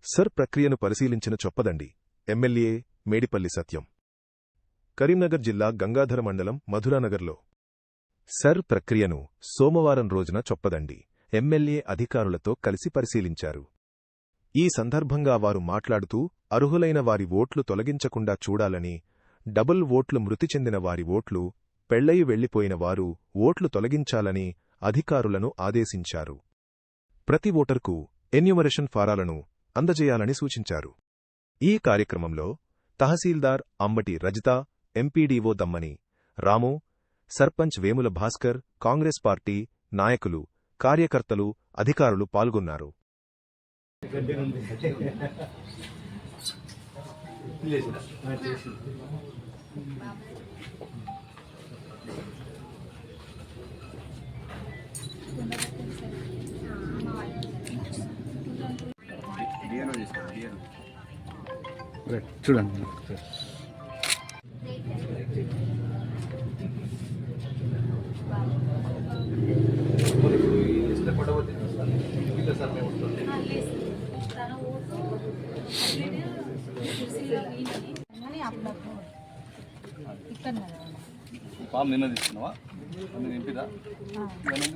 Sir ప్రక్రియను పరిశీలించిన Choppadandi MLA Medipalli సత్యం. కరీంనగర్ జిల్లా గంగాధర మండలం మధురానగర్లో సర్ ప్రక్రియను సోమవారం రోజున చొప్పదండి ఎమ్మెల్యే అధికారులతో కలిసి పరిశీలించారు. ఈ సందర్భంగా వారు మాట్లాడుతూ అర్హులైన వారి ఓట్లు తొలగించకుండా చూడాలని, డబుల్ ఓట్లు మృతి చెందిన వారి ఓట్లు, పెళ్లయి వెళ్లిపోయిన వారు ఓట్లు తొలగించాలని అధికారులను ఆదేశించారు. ప్రతి ఓటర్కు ఎన్యూమరేషన్ ఫారాలను అందజేయాలని సూచించారు. ఈ కార్యక్రమంలో తహసీల్దార్ అంబటి రజిత, ఎంపీడీఓ దమ్మని రాము, సర్పంచ్ వేముల భాస్కర్, కాంగ్రెస్ పార్టీ నాయకులు, కార్యకర్తలు, అధికారులు పాల్గొన్నారు. చూడండి ఫామ్ నిన్న తీసుకున్నావా? నింపిదా?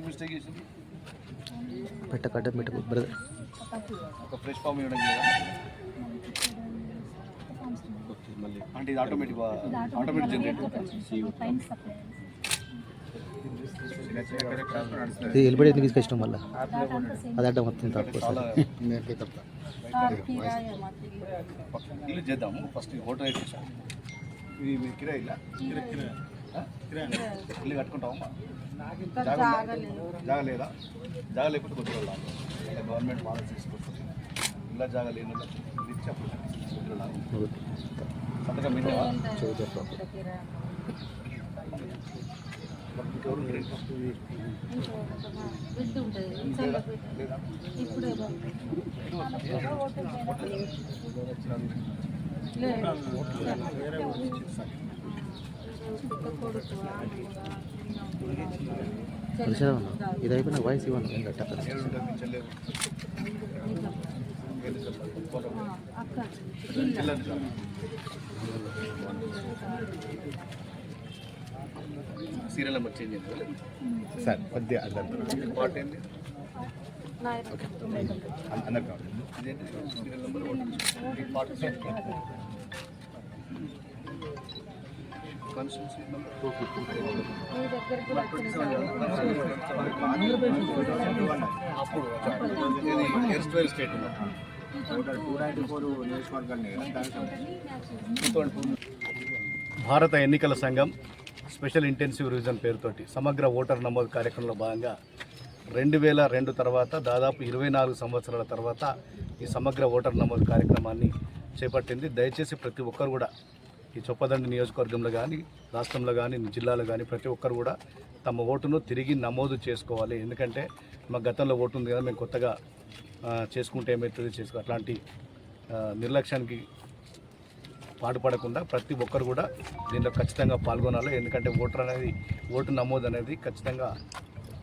మిస్టేక్ చేసింది. ఒక ఫ్రెష్ ఫామ్ ఇవ్వడం లేదా? అంటే ఇది ఆటోమేటిక్ జనరేట్ వెళ్ళిపడి ఎందుకు తీసుకొచ్చినాం మళ్ళీ అది అడ్డం మొత్తం ఇల్లు చేద్దాము. ఫస్ట్ హోటల్ అయితే ఇది మీరు కిరాయి ఇల్లు కట్టుకుంటామమ్మా. జాగా లేదా? జాగా లేకపోతే కొద్దిగా గవర్నమెంట్ పాలసీ తీసుకొస్తుంది. ఇలా జాగా లేని ఇచ్చి అప్పుడు సంతకం పెట్టావా? ఇది అయిపోయిన వాయిస్ ఇవ్వండి. సీరియల్ నెంబర్ చేంజ్ చేయాలి సార్. కొద్దిగా పార్ట్ ఏంటి అందరు కావాలి. ఇదేంటి serial number part constituency number 294 state భారత ఎన్నికల సంఘం స్పెషల్ ఇంటెన్సివ్ రివిజన్ పేరుతోటి సమగ్ర ఓటర్ నమోదు కార్యక్రమంలో భాగంగా 2002 తర్వాత దాదాపు 24 సంవత్సరాల తర్వాత ఈ సమగ్ర ఓటర్ నమోదు కార్యక్రమాన్ని చేపట్టింది. దయచేసి ప్రతి ఒక్కరు కూడా ఈ చొప్పదండి నియోజకవర్గంలో కానీ, రాష్ట్రంలో కానీ, జిల్లాలో కానీ ప్రతి ఒక్కరు కూడా తమ ఓటును తిరిగి నమోదు చేసుకోవాలి. ఎందుకంటే మా గతంలో ఓటు ఉంది కదా, మేము కొత్తగా చేసుకుంటే ఏమవుతుంది అట్లాంటి నిర్లక్ష్యానికి పాటుపడకుండా ప్రతి ఒక్కరు కూడా దీంట్లో ఖచ్చితంగా పాల్గొనాలి. ఎందుకంటే ఓటు నమోదు అనేది ఖచ్చితంగా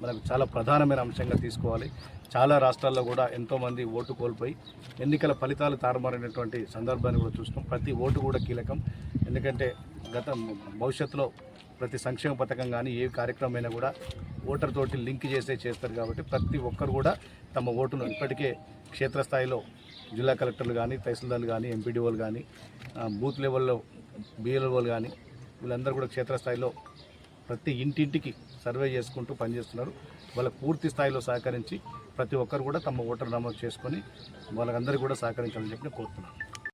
మనకు చాలా ప్రధానమైన అంశంగా తీసుకోవాలి. చాలా రాష్ట్రాల్లో కూడా ఎంతోమంది ఓటు కోల్పోయి ఎన్నికల ఫలితాలు తారుమారైనటువంటి సందర్భాన్ని కూడా చూస్తాం. ప్రతి ఓటు కూడా కీలకం. ఎందుకంటే భవిష్యత్తులో ప్రతి సంక్షేమ పథకం కానీ ఏ కార్యక్రమం అయినా కూడా ఓటర్ తోటి లింక్ చేస్తారు. కాబట్టి ప్రతి ఒక్కరు కూడా తమ ఓటును ఇప్పటికే క్షేత్రస్థాయిలో జిల్లా కలెక్టర్లు కానీ, తహసీల్దార్లు కానీ, ఎంపీడీఓలు కానీ, బూత్ లెవెల్లో బిఎల్ఓలు కానీ వీళ్ళందరూ కూడా క్షేత్రస్థాయిలో ప్రతి ఇంటింటికి సర్వే చేసుకుంటూ పనిచేస్తున్నారు. వాళ్ళకు పూర్తి స్థాయిలో సహకరించి ప్రతి ఒక్కరు కూడా తమ ఓటర్ నమోదు చేసుకొని వాళ్ళందరికీ కూడా సహకరించాలని చెప్పి కోరుతున్నాను.